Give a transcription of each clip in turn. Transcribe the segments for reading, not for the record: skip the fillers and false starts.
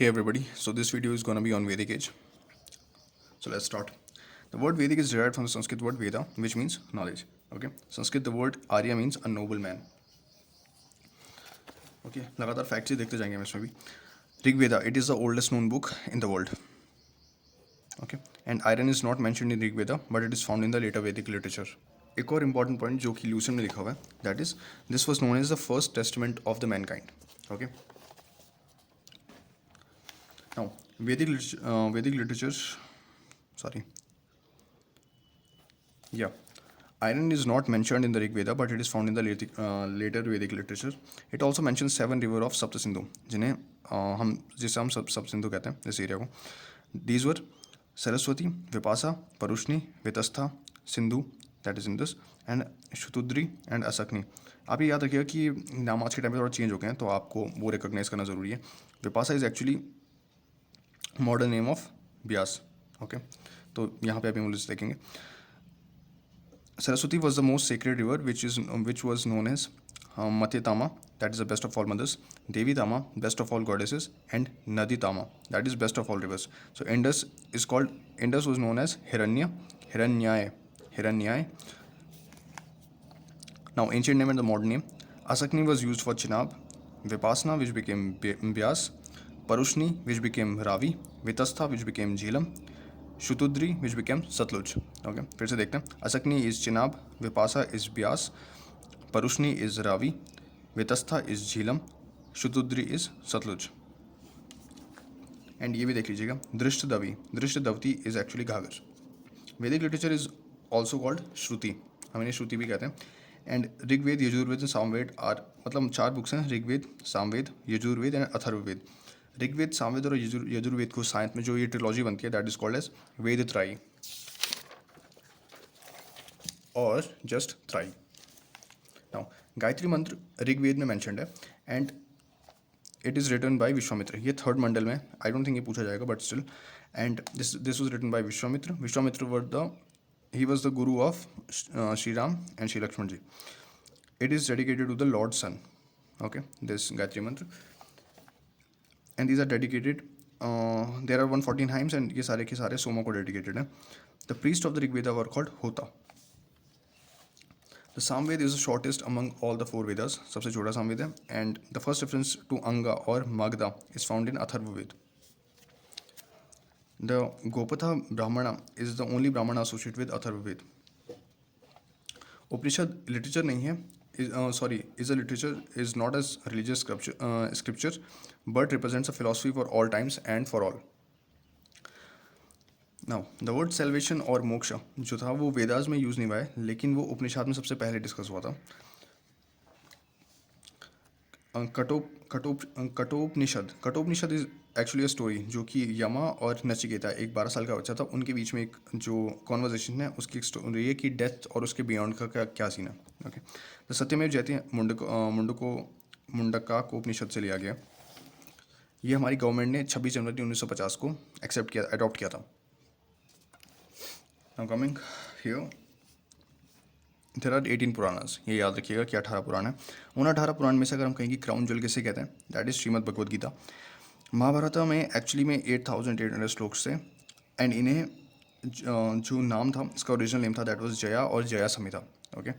Hey everybody, so this video is gonna be on Vedic age. So let's start. The word Vedic is derived from the Sanskrit word Veda, which means knowledge. Okay, Sanskrit the word Arya means a noble man. Okay, लगातार facts ही देखते जाएंगे हम इसमें भी. Rig Veda, it is the oldest known book in the world. Okay, and iron is not mentioned in Rig Veda, but it is found in the later Vedic literature. एक और important point जो कि Lucent में लिखा हुआ है, that is, this was known as the first testament of the mankind. Okay. Now, Vedic literature, sorry. Yeah, iron is not mentioned in the Rig Veda, but it is found in the later Vedic literature. It also mentions 7 rivers of Sapta Sindhu, जिसे हम सब सिंधु कहते हैं इस area को. These were Saraswati, Vipasa, Parushni, Vitastha, Sindhu, that is Indus, and Shutudri and Asakni. आप ये याद रखिएगा कि नाम आज के टाइम पे थोड़ा चेंज हो गए हैं, तो आपको वो रिकॉग्नाइज करना ज़रूरी है. Vipasa is actually modern name of Beas. Okay, तो यहाँ पे अभी हम लिस्ट देखेंगे. Saraswati was the most sacred river, which was known as Matyatama, that is the best of all mothers, Devi Tama, best of all goddesses, and Nadi Tama, that is best of all rivers. So Indus was known as Hiranyai. Now ancient name and the modern name. Asakni was used for Chenab, Vipasana, which became Vyas, Parushni, which became Ravi, Vitastha, which became Jhelum, Shutudri, which became Satluj. Okay, फिर से देखते हैं. असकनी is Chenab, Vipasa is Byas, Parushni is Ravi, Vitastha is Jhelum, Shutudri is Satluj. And ये भी देख लीजिएगा, दृष्टदवती is actually घाघर. Vedic literature is also called श्रुति, हम इन्हें श्रुति भी कहते हैं. एंड ऋग्वेद, यजुर्वेद, सामवेद आर, मतलब 4 बुक्स हैं, ऋग्वेद, सामवेद, यजुर्वेद एंड अथर्ववेद. ऋग्वेद, सामवेद और यजुर्वेद को साइंस में जो ये ट्रिलॉजी बनती है, दैट इज कॉल्ड एज वेद त्राई और जस्ट त्राई. नाउ गायत्री मंत्र ऋग्वेद में मेंशन्ड है and it is written by Vishwamitra. ये 3rd मंडल में, आई डोंट थिंक ये पूछा जाएगा but still. And this was written by Vishwamitra. He was the guru of Sri Ram and Sri Lakshman ji. It is dedicated to the Lord's son. Okay, this Gayatri Mantra. And these are dedicated. There are 114 hymns and ये सारे के सारे सोमा को dedicated हैं. The priests of the Rig Veda were called Hota. The Samved is the shortest among all the 4 Vedas. सबसे छोटा सामवेद है. And the first reference to Anga or Magda is found in Atharvaved. The Gopatha Brahmana is the only Brahmana associated with Atharvaved. Upanishad literature नहीं है, is not as religious scripture, but represents a philosophy for all times and for all. Now, the word salvation और मोक्षा जो था वो वेदास में use नहीं हुआ है, लेकिन वो उपनिषद में सबसे पहले डिस्कस हुआ था. Kathopanishad is actually a story जो कि यमा और नचिकेता, एक 12 साल का बच्चा था, उनके बीच में एक जो कॉन्वर्जेशन है उसकी एक स्टोरी है कि डेथ और उसके बियॉन्ड का क्या सीन है. ओके, तो सत्यमेव जयते मुंडका को उपनिषद से लिया गया. ये हमारी गवर्नमेंट ने 26 जनवरी 1950 को अडॉप्ट किया था. Now coming here, there are 18 Puranas. ये याद रखिएगा कि 18 पुराण है. उन 18 पुराण में से अगर हम कहें कि क्राउन ज्वेल किसे कहते हैं, दैट इज श्रीमद् भगवद गीता. महाभारत में एक्चुअली में 8800 श्लोक्स थे एंड इन्हें जो नाम था, इसका ओरिजिनल नेम था, दैट वाज जया और Jaya Samhita. Okay,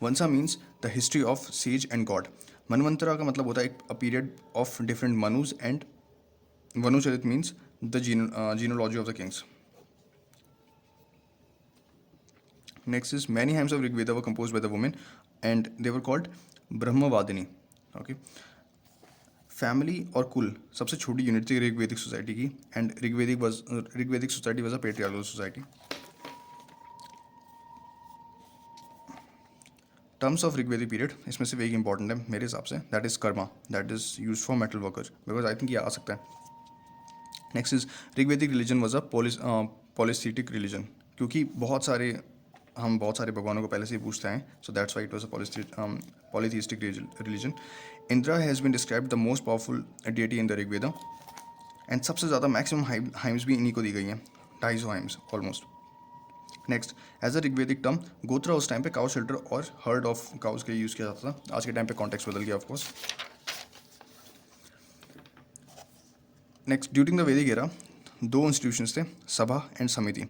vamsha means the history of sages and god. Manvantara का मतलब होता है a period of different Manus and Vanucharita means the genealogy of the kings. Next is many hymns of Rig Veda were composed by the women and they were called Brahmavadini. Okay. Family और कुल सबसे छोटी unit थी Rigvedic society की and Rigvedic society was a patriarchal society. Terms of Rigvedic period, इसमें सिर्फ एक important है मेरे हिसाब से, that is karma, that is use for metal workers, because I think ये आ सकता है. Next is Rigvedic religion was a polytheistic religion, क्योंकि हम बहुत सारे भगवानों को पहले से ही पूछते हैं, so that's why it was a polytheistic religion. Indra has been described the most powerful deity in the Rigveda and सबसे ज़्यादा मैक्सिमम हाइम्स भी इन्हीं को दी गई हैं, 250 hymns almost. Next, as a Rigvedic term, gotra उस टाइम पे काउ शेल्टर और हर्ड ऑफ काउस के लिए यूज़ किया जाता था. आज के टाइम पे कॉन्टेक्स्ट बदल गया of course. Next, during the Vedic era 2 institutions थे, सभा एंड समिति,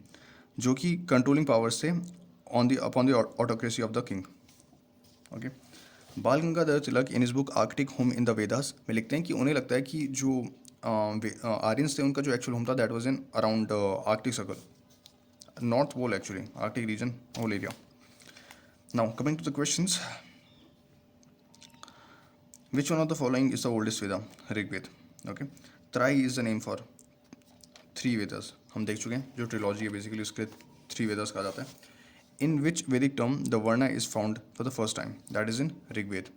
जो कि कंट्रोलिंग पावर्स थे upon the autocracy of the king. Okay, बाल गंगाधर तिलक इन इस book Arctic home in the Vedas में लिखते हैं कि उन्हें लगता है कि जो आर्यंस थे उनका जो एक्चुअल होम था that was in around Arctic circle, north pole actually, Arctic region, whole area. Now coming to the questions, which one of the following is the oldest Veda? Rigveda. Okay, Trayi is the name for 3 Vedas, हम देख चुके हैं, जो trilogy है basically उसके 3 वेदास कहा जाता है। In which Vedic term the varna is found for the first time, that is in Rigveda.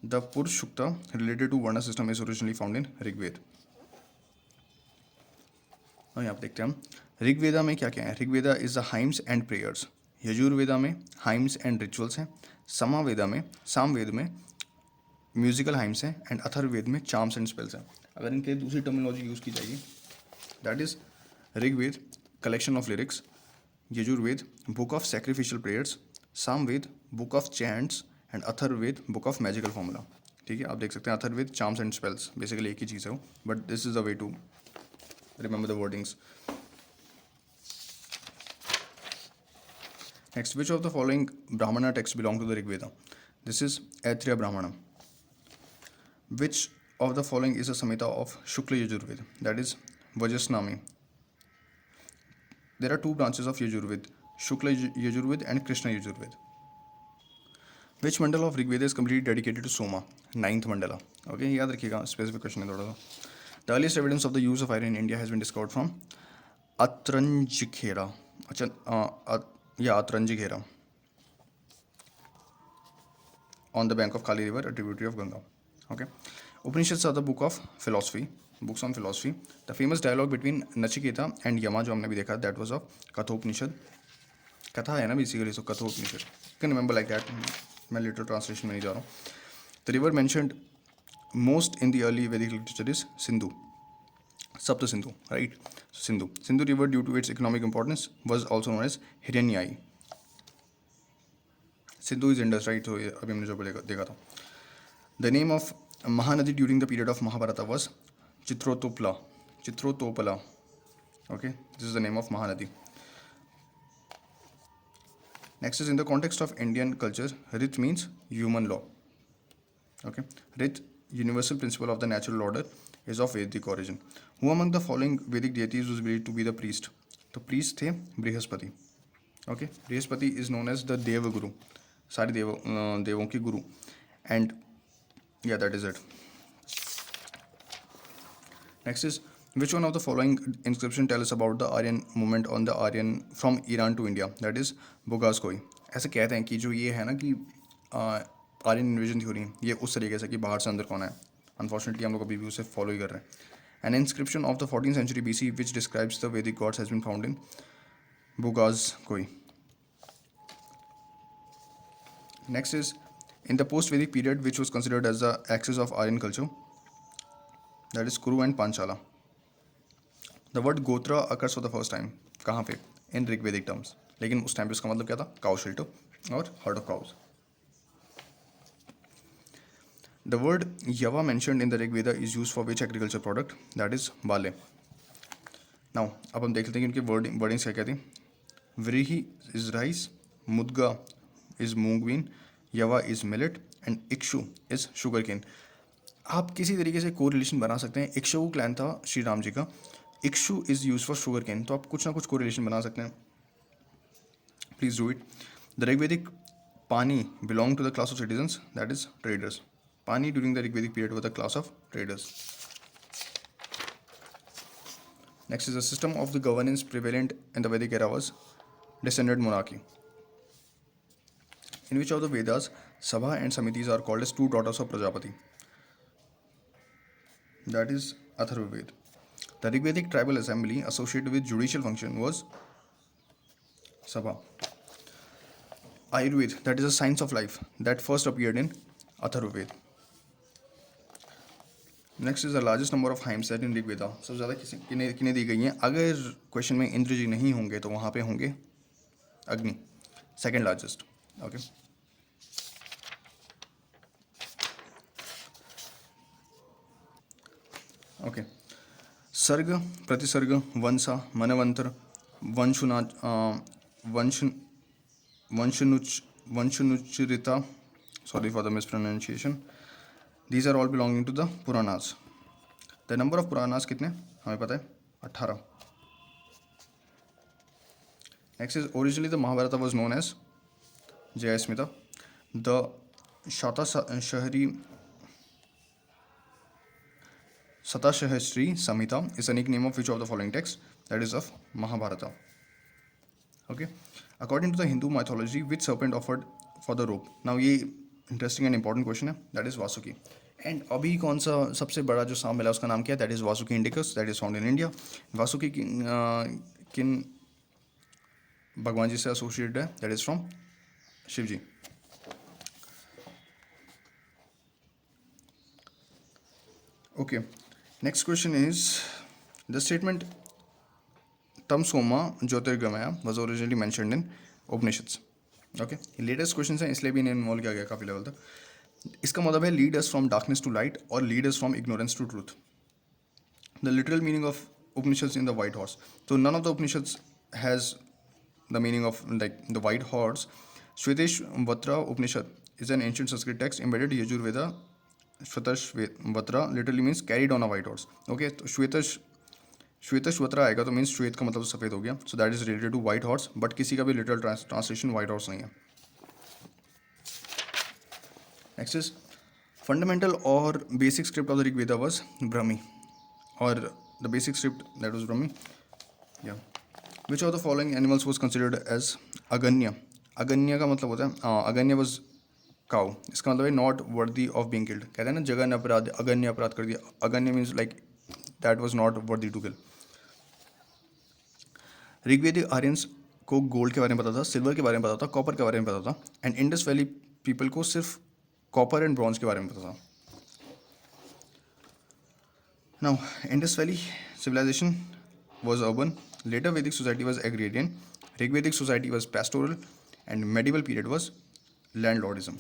The Purusha Sukta related to varna system is originally found in Rigveda. और यहाँ पे देखते हैं हम ऋग्वेदा में क्या क्या है। Rigveda is the hymns and prayers, Yajurveda में हाइम्स एंड रिचुअल्स हैं, सामवेद में म्यूजिकल हाइम्स हैं, एंड अथर्ववेद में चार्म्स एंड स्पेल्स हैं। अगर इनके लिए दूसरी टर्मिनोलॉजी यूज़ की जाएगी, that is Rigveda collection of lyrics, Yajurveda book of sacrificial prayers, Samaveda book of chants, and Atharvaveda book of magical formula. ठीक है, आप देख सकते हैं Atharvaveda charms and spells, basically एक ही चीज़ है वो, but this is the way to remember the wordings. Next, which of the following Brahmana texts belong to the Rig Veda? This is Aithriya Brahmana. Which of the following is a Samhita of Shukla Yajurved? That is Vajasnami. There are 2 branches of Yajurved, Shukla Yajurved and Krishna Yajurved. Which mandala of Rig Veda is completely dedicated to Soma? 9th mandala. Okay, याद रखिएगा, specific question है थोड़ा सा। The earliest evidence of the use of iron in India has been discovered from Atranjikhera. Atranjikhera on the bank of Kali River, a tributary of Ganga. Okay. Upanishads are the book of philosophy, books on philosophy. The famous dialogue between Nachiketa and Yama, जो हमने भी देखा, that was of Kathopanishad. कथा है ना basically, so Kathopanishad. You can remember like that. मैं literal translation में नहीं जा रहा हूँ. The river mentioned most in the early Vedic literature is Sindhu, Sapta Sindhu, right? Sindhu river, due to its economic importance, was also known as Hiranyai. Sindhu is Indus, right? So अभी हमने जो देखा था. The name of Mahanadi during the period of Mahabharata was Chitrotopala. Okay, this is the name of Mahanadi. Next is, in the context of Indian culture, Rit means human law. Okay, Rit, universal principle of the natural order, is of Vedic origin. Who among the following Vedic deities was believed to be the priest? तो priest थे Brihaspati. Okay, Brihaspati is known as the Deva Guru, सारे देवों की गुरु. And yeah, that is it. Next is, which one of the following inscription tell us about the Aryan movement on the Aryan from Iran to India? That is Bogazkoi. ऐसे कहते हैं कि जो ये है ना कि आर्यन इन्वेजन थ्योरी, ये उस तरीके से कि बाहर से अंदर कौन है. अनफॉर्चुनेटली हम लोग अभी भी उसे फॉलो ही कर रहे हैं. An inscription of the 14th century BC which describes the Vedic gods has been found in Bogazkoi. Next is, in the post-Vedic period which was considered as the axis of Aryan culture, that is Kuru and Panchala. The word Gotra occurs for the first time. कहाँ पे? In Rigvedic terms. लेकिन उस time पे उसका मतलब क्या था? Cow shelter और herd of cows. The word Yava mentioned in the Rig Veda is used for which agriculture product? That is barley. Now, अब हम देख लेते हैं कि उनकी wordings क्या थी. Vrihi is rice, Mudga is mung bean, Yava is millet, and Ikshu is sugarcane. आप किसी तरीके से कोरिलेशन बना सकते हैं. इक्ष्वाकु क्लैन था श्री राम जी का. Ikshu is use for sugar cane, तो आप कुछ ना कुछ कोरिलेशन बना सकते हैं. Please do it. The Rigvedic Pani belong to the class of citizens, that is traders. Pani during the Rigvedic period was the class of traders. Next is the system of the governance prevalent in the Vedic era was descended monarchy. In which of the Vedas, Sabha and Samitis are called as 2 daughters of Prajapati? That is Atharvaved. The Rigvedic tribal assembly associated with judicial function was Sabha. Ayurveda, that is a science of life, that first appeared in Atharvaved. Next is the largest number of hymns set in Rigveda. सबसे ज़्यादा किन्हें दी गई हैं? अगर question में इंद्र जी नहीं होंगे तो वहाँ पे होंगे अग्नि, सेकेंड लार्जेस्ट. ओके, ओके, सर्ग, प्रतिसर्ग, वंशा, मनवंतर, वंशुना वंश वंशनुचरिता, sorry for the mispronunciation, these are all belonging to the Puranas. The number of Puranas कितने हमें पता है, 18. Next is originally the Mahabharata was known as Jayasmita. The Shatashahri Samhita is a nickname of which of the following texts? That is of Mahabharata. Okay. According to the Hindu mythology, which serpent offered for the rope? Now ये interesting and important question है. That is Vasuki. And अभी कौन सा सबसे बड़ा जो सांप मिला उसका नाम क्या है? That is Vasuki indicus, that is found in India. Vasuki किन भगवान जी से एसोसिएटेड है? That is from Shiv ji. Okay, next question is the statement tamasoma jyotirgamaya was originally mentioned in Upanishads. Okay, latest question है इसलिए भी इन्हें इन्वॉल्व किया गया काफ़ी लेवल तक. इसका मतलब है lead us from darkness to light और lead us from ignorance to truth. The literal meaning of Upanishads in the white horse. तो none of the Upanishads has the meaning of like the white horse. Shvetashvatra Upanishad is an ancient Sanskrit text embedded Yajurveda. Shvetashvatra literally means carried on a white horse. Okay, तो श्वेतश्वत्र आएगा तो means श्वेत का मतलब सफ़ेद हो गया. So that is related to white horse, but किसी का भी लिटरल ट्रांसलेशन वाइट हॉर्स नहीं है. नेक्स्ट इज फंडामेंटल और basic script of the Rigveda was Brahmi, और the basic script that was Brahmi. या Which of the following animals was considered as aganya? अगन्य का मतलब होता है अगन्य was cow. इसका मतलब है not worthy of being killed. कहते हैं ना जघन्य अपराध, अगन्य अपराध कर दिया. Aghnya means like that was not worthy to kill. Rigvedic Aryans को गोल्ड के बारे में पता था, सिल्वर के बारे में पता था, कॉपर के बारे में पता था, एंड इंडस वैली पीपल को सिर्फ कॉपर एंड ब्रॉन्ज के बारे में पता था. Now Indus Valley Civilisation was urban, later Vedic society was agrarian, Rigvedic society was pastoral, and medieval period was landlordism.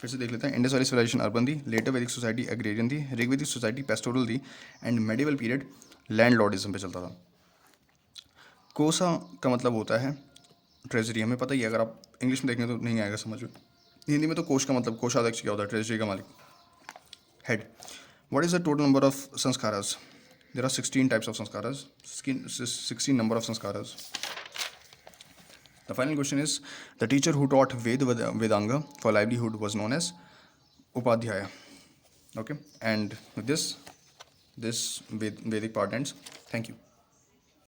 फिर से देख लेते हैं. इंडस वैली सिविलाइजेशन अर्बन थी, लेटर वैदिक सोसाइटी एग्रेरियन थी, ऋग्वेदिक सोसाइटी पेस्टोरल थी, एंड मेडिवल पीरियड लैंडलॉर्डिज्म पे चलता था. कोसा का मतलब होता है ट्रेजरी. हमें पता ही है, अगर आप इंग्लिश में देखेंगे तो नहीं आएगा समझ में. हिंदी में तो कोश का मतलब कोषाध्यक्ष क्या होता है? ट्रेजरी का मालिक, head. What is the total number of sanskaras? There are 16 types of sanskaras, 16 number of sanskaras. The final question is, the teacher who taught Vedanga for livelihood was known as Upadhyaya. Okay, and with this Vedic part ends. Thank you.